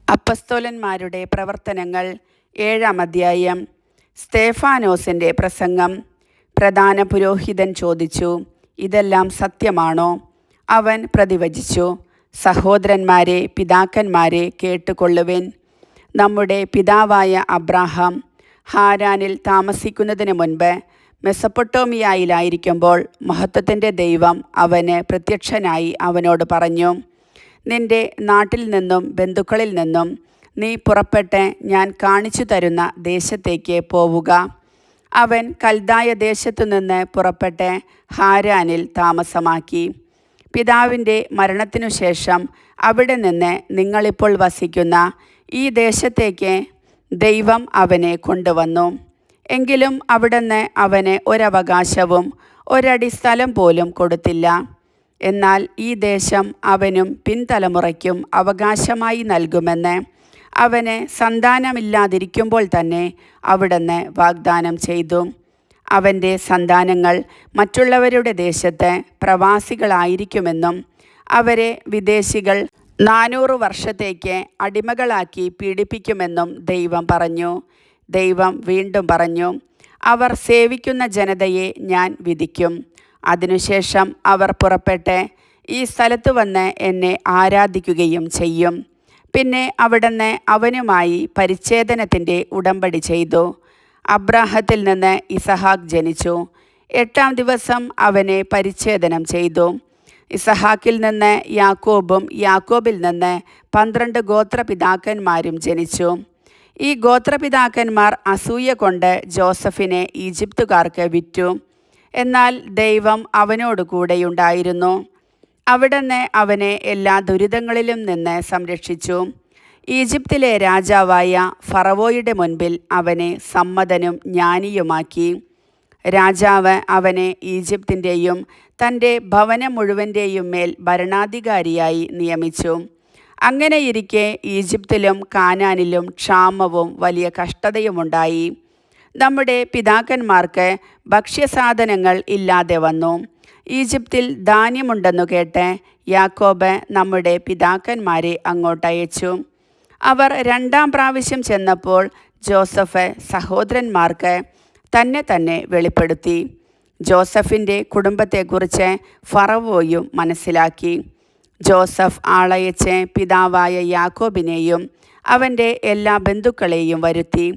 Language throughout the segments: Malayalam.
അപ്പസ്തോലന്മാരുടെ പ്രവർത്തനങ്ങൾ 7-ാം അധ്യായം. സ്തേഫാനോസിൻ്റെ പ്രസംഗം. പ്രധാന പുരോഹിതൻ ചോദിച്ചു, ഇതെല്ലാം സത്യമാണോ? അവൻ പ്രതിവചിച്ചു, സഹോദരന്മാരെ, പിതാക്കന്മാരെ, കേട്ടുകൊള്ളുവിൻ. നമ്മുടെ പിതാവായ അബ്രാഹാം ഹാരാനിൽ താമസിക്കുന്നതിന് മുൻപ് മെസൊപ്പൊട്ടോമിയയിലായിരിക്കുമ്പോൾ മഹത്വത്തിൻ്റെ ദൈവം അവന് പ്രത്യക്ഷനായി അവനോട് പറഞ്ഞു, നിന്റെ നാട്ടിൽ നിന്നും ബന്ധുക്കളിൽ നിന്നും നീ പുറപ്പെട്ട് ഞാൻ കാണിച്ചു തരുന്ന ദേശത്തേക്ക് പോവുക. അവൻ കൽദായ ദേശത്തു നിന്ന് പുറപ്പെട്ട് ഹാരാനിൽ താമസമാക്കി. പിതാവിൻ്റെ മരണത്തിനു ശേഷം അവിടെ നിന്ന് നിങ്ങളിപ്പോൾ വസിക്കുന്ന ഈ ദേശത്തേക്ക് ദൈവം അവനെ കൊണ്ടുവന്നു. എങ്കിലും അവിടുന്ന് അവന് ഒരവകാശവും ഒരടി സ്ഥലം പോലും കൊടുത്തില്ല. എന്നാൽ ഈ ദേശം അവനും പിൻതലമുറയ്ക്കും അവകാശമായി നൽകുമെന്ന് അവന് സന്താനമില്ലാതിരിക്കുമ്പോൾ തന്നെ അവിടുന്ന് വാഗ്ദാനം ചെയ്തു. അവൻ്റെ സന്താനങ്ങൾ മറ്റുള്ളവരുടെ ദേശത്ത് പ്രവാസികളായിരിക്കുമെന്നും അവരെ വിദേശികൾ 400 വർഷത്തേക്ക് അടിമകളാക്കി പീഡിപ്പിക്കുമെന്നും ദൈവം പറഞ്ഞു. ദൈവം വീണ്ടും പറഞ്ഞു, അവർ സേവിക്കുന്ന ജനതയെ ഞാൻ വിധിക്കും. അതിനുശേഷം അവർ പുറപ്പെട്ട് ഈ സ്ഥലത്ത് വന്ന് എന്നെ ആരാധിക്കുകയും ചെയ്യും. പിന്നെ അവിടുന്ന് അവനുമായി പരിച്ഛേദനത്തിൻ്റെ ഉടമ്പടി ചെയ്തു. അബ്രാഹത്തിൽ നിന്ന് ഇസഹാക്ക് ജനിച്ചു. 8-ാം ദിവസം അവനെ പരിച്ഛേദനം ചെയ്തു. ഇസഹാക്കിൽ നിന്ന് യാക്കോബും യാക്കോബിൽ നിന്ന് 12 ഗോത്രപിതാക്കന്മാരും ജനിച്ചു. ഈ ഗോത്രപിതാക്കന്മാർ അസൂയ കൊണ്ട് ജോസഫിനെ ഈജിപ്തുകാർക്ക് വിറ്റു. എന്നാൽ ദൈവം അവനോട് കൂടെയുണ്ടായിരുന്നു. അവിടുന്ന് അവനെ എല്ലാ ദുരിതങ്ങളിലും നിന്ന് സംരക്ഷിച്ചു. ഈജിപ്തിലെ രാജാവായ ഫറവോയുടെ മുൻപിൽ അവനെ സമ്മതനും ജ്ഞാനിയുമാക്കി. രാജാവ് അവനെ ഈജിപ്തിൻ്റെയും തൻ്റെ ഭവനം മുഴുവൻ്റെയും മേൽ ഭരണാധികാരിയായി നിയമിച്ചു. അങ്ങനെയിരിക്കെ ഈജിപ്തിലും കാനാനിലും ക്ഷാമവും വലിയ കഷ്ടതയുമുണ്ടായി. നമ്മുടെ പിതാക്കന്മാർക്ക് ഭക്ഷ്യസാധനങ്ങൾ ഇല്ലാതെ വന്നു. ഈജിപ്തിൽ ധാന്യമുണ്ടെന്നു കേട്ട് യാക്കോബ് നമ്മുടെ പിതാക്കന്മാരെ അങ്ങോട്ടയച്ചു. അവർ 2-ാം പ്രാവശ്യം ചെന്നപ്പോൾ ജോസഫ് സഹോദരന്മാർക്ക് തന്നെ വെളിപ്പെടുത്തി. ജോസഫിൻ്റെ കുടുംബത്തെക്കുറിച്ച് ഫറവോയും മനസ്സിലാക്കി. ജോസഫ് ആളയച്ച് പിതാവായ യാക്കോബിനെയും അവൻ്റെ എല്ലാ ബന്ധുക്കളെയും വരുത്തി.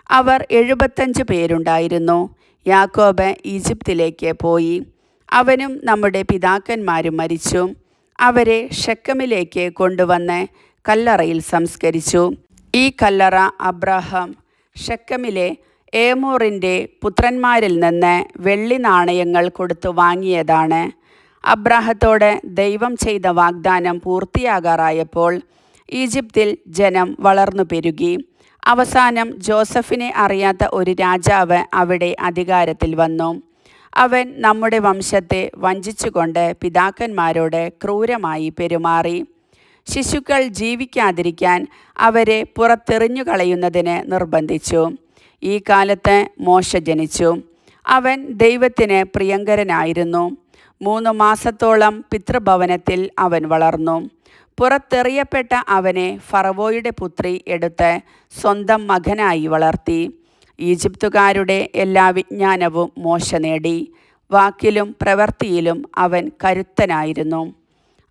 അവർ 75 പേരുണ്ടായിരുന്നു. യാക്കോബ് ഈജിപ്തിലേക്ക് പോയി. അവനും നമ്മുടെ പിതാക്കന്മാരും മരിച്ചു. അവരെ ഷെക്കമിലേക്ക് കൊണ്ടുവന്ന് കല്ലറയിൽ സംസ്കരിച്ചു. ഈ കല്ലറ അബ്രാഹാം ഷെക്കമിലെ ഏമോറിൻ്റെ പുത്രന്മാരിൽ നിന്ന് വെള്ളി നാണയങ്ങൾ കൊടുത്തു വാങ്ങിയതാണ്. അബ്രാഹത്തോട് ദൈവം ചെയ്ത വാഗ്ദാനം പൂർത്തിയാകാറായപ്പോൾ ഈജിപ്തിൽ ജനം വളർന്നു പെരുകി. അവസാനം ജോസഫിനെ അറിയാത്ത ഒരു രാജാവ് അവിടെ അധികാരത്തിൽ വന്നു. അവൻ നമ്മുടെ വംശത്തെ വഞ്ചിച്ചുകൊണ്ട് പിതാക്കന്മാരോട് ക്രൂരമായി പെരുമാറി. ശിശുക്കൾ ജീവിക്കാതിരിക്കാൻ അവരെ പുറത്തെറിഞ്ഞു കളയുന്നതിന് നിർബന്ധിച്ചു. ഈ കാലത്ത് മോശ ജനിച്ചു. അവൻ ദൈവത്തിന് പ്രിയങ്കരനായിരുന്നു. 3 മാസത്തോളം പിതൃഭവനത്തിൽ അവൻ വളർന്നു. പുറത്തെറിയപ്പെട്ട അവനെ ഫറവോയുടെ പുത്രി എടുത്ത് സ്വന്തം മകനായി വളർത്തി. ഈജിപ്തുകാരുടെ എല്ലാ വിജ്ഞാനവും മോശ നേടി. വാക്കിലും പ്രവൃത്തിയിലും അവൻ കരുത്തനായിരുന്നു.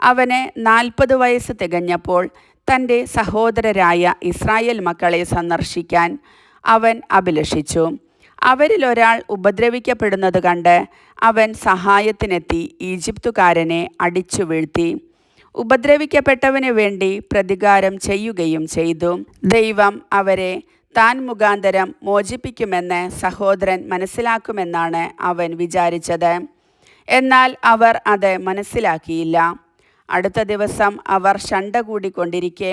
അവന് 40 വയസ്സ് തികഞ്ഞപ്പോൾ തൻ്റെ സഹോദരരായ ഇസ്രായേൽ മക്കളെ സന്ദർശിക്കാൻ അവൻ അഭിലഷിച്ചു. അവരിലൊരാൾ ഉപദ്രവിക്കപ്പെടുന്നത് കണ്ട് അവൻ സഹായത്തിനെത്തി ഈജിപ്തുകാരനെ അടിച്ചു വീഴ്ത്തി. ഉപദ്രവിക്കപ്പെട്ടവന് വേണ്ടി പ്രതികാരം ചെയ്യുകയും ചെയ്തു. ദൈവം അവരെ താൻ മുഖാന്തരം മോചിപ്പിക്കുമെന്ന് സഹോദരൻ മനസ്സിലാക്കുമെന്നാണ് അവൻ വിചാരിച്ചത്. എന്നാൽ അവർ അത് മനസ്സിലാക്കിയില്ല. അടുത്ത ദിവസം അവർ ശണ്ട കൂടിക്കൊണ്ടിരിക്കെ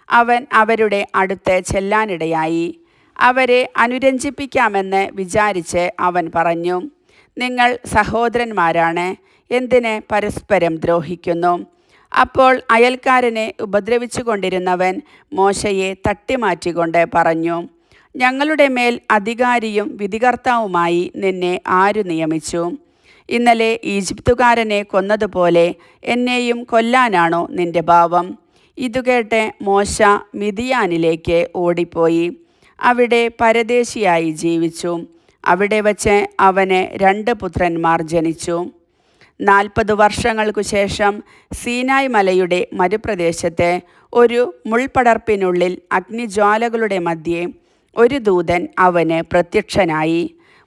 അവൻ അവരുടെ അടുത്ത് ചെല്ലാനിടയായി. അവരെ അനുരഞ്ജിപ്പിക്കാമെന്ന് വിചാരിച്ച് അവൻ പറഞ്ഞു, നിങ്ങൾ സഹോദരന്മാരാണ്, എന്തിന് പരസ്പരം ദ്രോഹിക്കുന്നു? അപ്പോൾ അയൽക്കാരനെ ഉപദ്രവിച്ചു കൊണ്ടിരുന്നവൻ മോശയെ തട്ടിമാറ്റിക്കൊണ്ട് പറഞ്ഞു, ഞങ്ങളുടെ മേൽ അധികാരിയും വിധികർത്താവുമായി നിന്നെ ആരു നിയമിച്ചു? ഇന്നലെ ഈജിപ്തുകാരനെ കൊന്നതുപോലെ എന്നെയും കൊല്ലാനാണോ നിന്റെ ഭാവം? ഇതുകേട്ട് മോശ മിദിയാനിലേക്ക് ഓടിപ്പോയി അവിടെ പരദേശിയായി ജീവിച്ചു. അവിടെ വച്ച് അവന് 2 പുത്രന്മാർ ജനിച്ചു. 40 വർഷങ്ങൾക്കു ശേഷം സീനായ് മലയുടെ മരുപ്രദേശത്തെ ഒരു മുൾപടർപ്പിനുള്ളിൽ അഗ്നിജ്വാലകളുടെ മധ്യേ ഒരു ദൂതൻ അവന് പ്രത്യക്ഷനായി.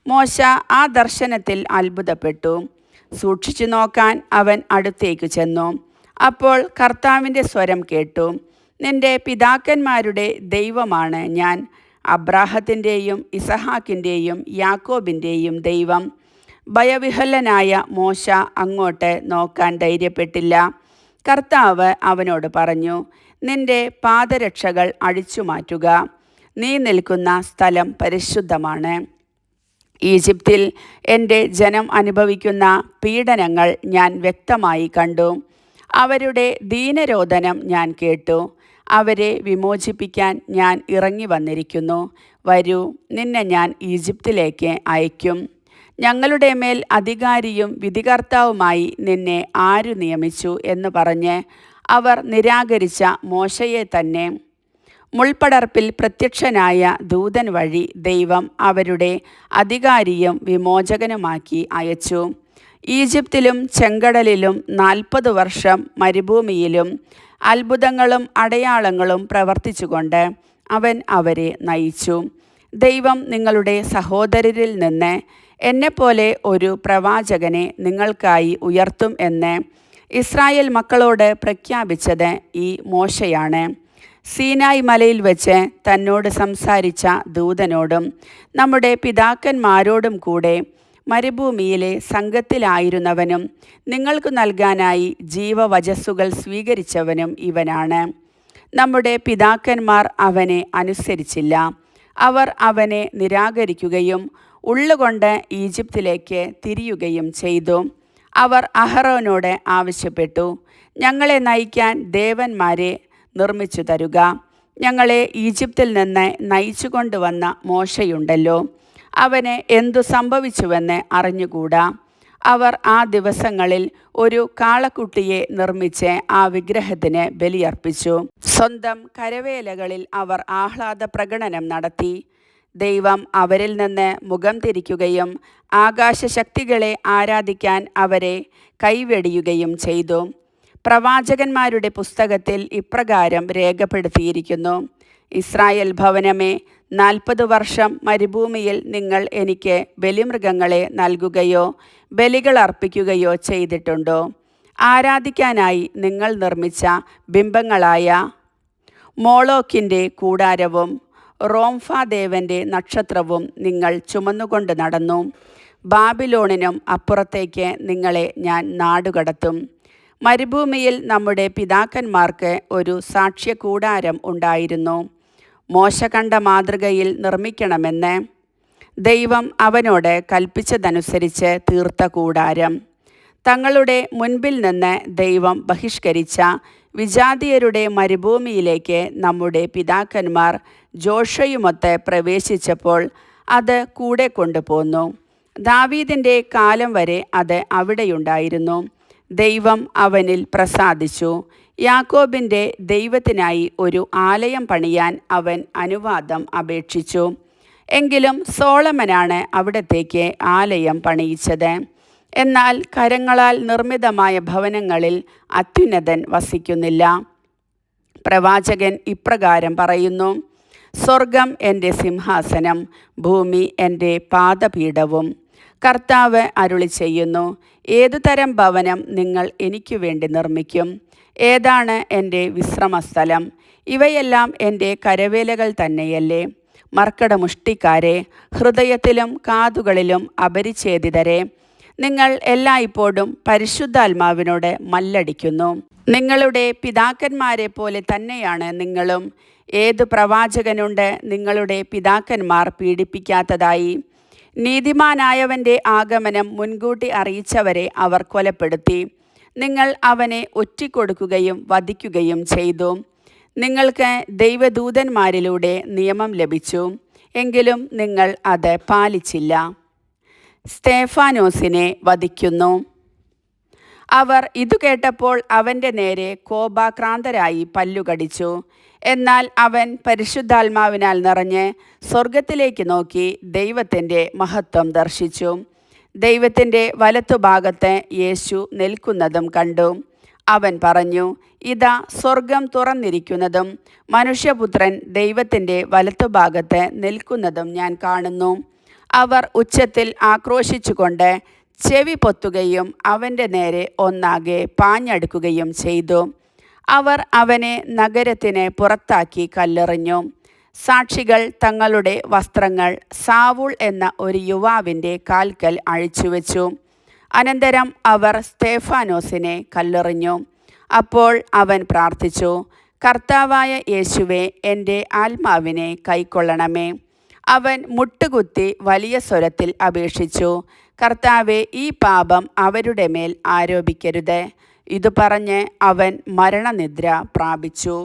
മോശ ആ ദർശനത്തിൽ അത്ഭുതപ്പെട്ടു. സൂക്ഷിച്ചു നോക്കാൻ അവൻ അടുത്തേക്ക് ചെന്നു. അപ്പോൾ കർത്താവിൻ്റെ സ്വരം കേട്ടു, നിന്റെ പിതാക്കന്മാരുടെ ദൈവമാണ് ഞാൻ, അബ്രാഹത്തിൻ്റെയും ഇസഹാക്കിൻ്റെയും യാക്കോബിൻ്റെയും ദൈവം. ഭയവിഹ്വലനായ മോശ അങ്ങോട്ട് നോക്കാൻ ധൈര്യപ്പെട്ടില്ല. കർത്താവ് അവനോട് പറഞ്ഞു, നിന്റെ പാദരക്ഷകൾ അഴിച്ചു മാറ്റുക, നീ നിൽക്കുന്ന സ്ഥലം പരിശുദ്ധമാണ്. ഈജിപ്തിൽ എൻ്റെ ജനം അനുഭവിക്കുന്ന പീഡനങ്ങൾ ഞാൻ വ്യക്തമായി കണ്ടു. അവരുടെ ദീനരോദനം ഞാൻ കേട്ടു. അവരെ വിമോചിപ്പിക്കാൻ ഞാൻ ഇറങ്ങി വന്നിരിക്കുന്നു. വരൂ, നിന്നെ ഞാൻ ഈജിപ്തിലേക്ക് അയക്കും. ഞങ്ങളുടെ മേൽ അധികാരിയും വിധികർത്താവുമായി നിന്നെ ആരു നിയമിച്ചു എന്ന് പറഞ്ഞ് അവർ നിരാകരിച്ച മോശയെ തന്നെ മുൾപടർപ്പിൽ പ്രത്യക്ഷനായ ദൂതൻ വഴി ദൈവം അവരുടെ അധികാരിയും വിമോചകനുമാക്കി അയച്ചു. ഈജിപ്തിലും ചെങ്കടലിലും 40 വർഷം മരുഭൂമിയിലും അത്ഭുതങ്ങളും അടയാളങ്ങളും പ്രവർത്തിച്ചുകൊണ്ട് അവൻ അവരെ നയിച്ചു. ദൈവം നിങ്ങളുടെ സഹോദരരിൽ നിന്ന് എന്നെപ്പോലെ ഒരു പ്രവാചകനെ നിങ്ങൾക്കായി ഉയർത്തും എന്ന് ഇസ്രായേൽ മക്കളോട് പ്രഖ്യാപിച്ചത് ഈ മോശയാണ്. സീനായ് മലയിൽ വെച്ച് തന്നോട് സംസാരിച്ച ദൂതനോടും നമ്മുടെ പിതാക്കന്മാരോടും കൂടെ മരുഭൂമിയിലെ സംഘത്തിലായിരുന്നവനും നിങ്ങൾക്ക് നൽകാനായി ജീവവചസ്സുകൾ സ്വീകരിച്ചവനും ഇവനാണ്. നമ്മുടെ പിതാക്കന്മാർ അവനെ അനുസരിച്ചില്ല. അവർ അവനെ നിരാകരിക്കുകയും ഉള്ളുകൊണ്ട് ഈജിപ്തിലേക്ക് തിരിയുകയും ചെയ്തു. അവർ അഹറോനോട് ആവശ്യപ്പെട്ടു, ഞങ്ങളെ നയിക്കാൻ ദേവന്മാരെ നിർമ്മിച്ചു തരുക. ഞങ്ങളെ ഈജിപ്തിൽ നിന്ന് നയിച്ചു കൊണ്ടുവന്ന മോശയുണ്ടല്ലോ, അവന് എന്തു സംഭവിച്ചുവെന്ന് അറിഞ്ഞുകൂടാ. അവർ ആ ദിവസങ്ങളിൽ ഒരു കാളക്കുട്ടിയെ നിർമ്മിച്ച് ആ വിഗ്രഹത്തിന് ബലിയർപ്പിച്ചു. സ്വന്തം കരവേലകളിൽ അവർ ആഹ്ലാദ പ്രകടനം നടത്തി. ദൈവം അവരിൽ നിന്ന് മുഖം തിരിക്കുകയും ആകാശശക്തികളെ ആരാധിക്കാൻ അവരെ കൈവെടിയുകയും ചെയ്തു. പ്രവാചകന്മാരുടെ പുസ്തകത്തിൽ ഇപ്രകാരം രേഖപ്പെടുത്തിയിരിക്കുന്നു, ഇസ്രായേൽ ഭവനമേ, 40 വർഷം മരുഭൂമിയിൽ നിങ്ങൾ എനിക്ക് ബലിമൃഗങ്ങളെ നൽകുകയോ ബലികൾ അർപ്പിക്കുകയോ ചെയ്തിട്ടുണ്ടോ? ആരാധിക്കാനായി നിങ്ങൾ നിർമ്മിച്ച ബിംബങ്ങളായ മോളോക്കിൻ്റെ കൂടാരവും റോംഫാദേവൻ്റെ നക്ഷത്രവും നിങ്ങൾ ചുമന്നുകൊണ്ട് നടന്നു. ബാബിലോണിനും അപ്പുറത്തേക്ക് നിങ്ങളെ ഞാൻ നാടുകടത്തും. മരുഭൂമിയിൽ നമ്മുടെ പിതാക്കന്മാർക്ക് ഒരു സാക്ഷ്യകൂടാരം ഉണ്ടായിരുന്നു, മോശ കണ്ട മാതൃകയിൽ നിർമ്മിക്കണമെന്ന് ദൈവം അവനോട് കൽപ്പിച്ചതനുസരിച്ച് തീർത്ത കൂടാരം. തങ്ങളുടെ മുൻപിൽ നിന്ന് ദൈവം ബഹിഷ്കരിച്ച വിജാതീയരുടെ മരുഭൂമിയിലേക്ക് നമ്മുടെ പിതാക്കന്മാർ ജോഷയുമൊത്ത് പ്രവേശിച്ചപ്പോൾ അത് കൂടെ കൊണ്ടുപോന്നു. ദാവീദിൻ്റെ കാലം വരെ അത് അവിടെയുണ്ടായിരുന്നു. ദൈവം അവനിൽ പ്രസാദിച്ചു. യാക്കോബിൻ്റെ ദൈവത്തിനായി ഒരു ആലയം പണിയാൻ അവൻ അനുവാദം അപേക്ഷിച്ചു. എങ്കിലും സോളമനാണ് അവിടത്തേക്ക് ആലയം പണിയിച്ചത്. എന്നാൽ കരങ്ങളാൽ നിർമ്മിതമായ ഭവനങ്ങളിൽ അത്യുന്നതൻ വസിക്കുന്നില്ല. പ്രവാചകൻ ഇപ്രകാരം പറയുന്നു, സ്വർഗം എൻ്റെ സിംഹാസനം, ഭൂമി എൻ്റെ പാദപീഠവും. കർത്താവ് അരുളി ചെയ്യുന്നു, ഏതുതരം ഭവനം നിങ്ങൾ എനിക്ക് വേണ്ടി നിർമ്മിക്കും? ഏതാണ് എൻ്റെ വിശ്രമസ്ഥലം? ഇവയെല്ലാം എൻ്റെ കരവേലകൾ തന്നെയല്ലേ? മർക്കടമുഷ്ടിക്കാരെ, ഹൃദയത്തിലും കാതുകളിലും അപരിച്ഛേദിതരെ, നിങ്ങൾ എല്ലായ്പ്പോഴും പരിശുദ്ധാത്മാവിനോട് മല്ലടിക്കുന്നു. നിങ്ങളുടെ പിതാക്കന്മാരെ പോലെ തന്നെയാണ് നിങ്ങളും. ഏതു പ്രവാചകനുണ്ട് നിങ്ങളുടെ പിതാക്കന്മാർ പീഡിപ്പിക്കാത്തതായി? നീതിമാനായവൻ്റെ ആഗമനം മുൻകൂട്ടി അറിയിച്ചവരെ അവർ കൊലപ്പെടുത്തി. നിങ്ങൾ അവനെ ഒറ്റിക്കൊടുക്കുകയും വധിക്കുകയും ചെയ്തു. നിങ്ങൾക്ക് ദൈവദൂതന്മാരിലൂടെ നിയമം ലഭിച്ചു, എങ്കിലും നിങ്ങൾ അത് പാലിച്ചില്ല. സ്തേഫാനോസിനെ വധിക്കുന്നു. അവർ ഇതു കേട്ടപ്പോൾ അവൻ്റെ നേരെ കോപാക്രാന്തരായി പല്ലുകടിച്ചു. എന്നാൽ അവൻ പരിശുദ്ധാത്മാവിനാൽ നിറഞ്ഞ് സ്വർഗത്തിലേക്ക് നോക്കി ദൈവത്തിൻ്റെ മഹത്വം ദർശിച്ചു. ദൈവത്തിൻ്റെ വലത്തുഭാഗത്ത് യേശു നിൽക്കുന്നതും കണ്ടു. അവൻ പറഞ്ഞു, ഇതാ സ്വർഗം തുറന്നിരിക്കുന്നതും മനുഷ്യപുത്രൻ ദൈവത്തിൻ്റെ വലത്തുഭാഗത്ത് നിൽക്കുന്നതും ഞാൻ കാണുന്നു. അവർ ഉച്ചത്തിൽ ആക്രോശിച്ചുകൊണ്ട് ചെവി പൊത്തുകയും അവൻ്റെ നേരെ ഒന്നാകെ പാഞ്ഞടുക്കുകയും ചെയ്തു. അവർ അവനെ നഗരത്തിന് പുറത്താക്കി കല്ലെറിഞ്ഞു. സാക്ഷികൾ തങ്ങളുടെ വസ്ത്രങ്ങൾ സാവൂൾ എന്ന ഒരു യുവാവിൻ്റെ കാൽക്കൽ അഴിച്ചുവെച്ചു. അനന്തരം അവർ സ്തേഫാനോസിനെ കല്ലെറിഞ്ഞു. അപ്പോൾ അവൻ പ്രാർത്ഥിച്ചു, കർത്താവായ യേശുവേ, എൻ്റെ ആത്മാവിനെ കൈക്കൊള്ളണമേ. അവൻ മുട്ടുകുത്തി വലിയ സ്വരത്തിൽ അപേക്ഷിച്ചു, കർത്താവേ, ഈ പാപം അവരുടെ മേൽ ആരോപിക്കരുത്. ഇതു പറഞ്ഞ് അവൻ മരണനിദ്ര പ്രാപിച്ചു.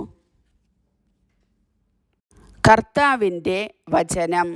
കർത്താവിൻ്റെ വചനം.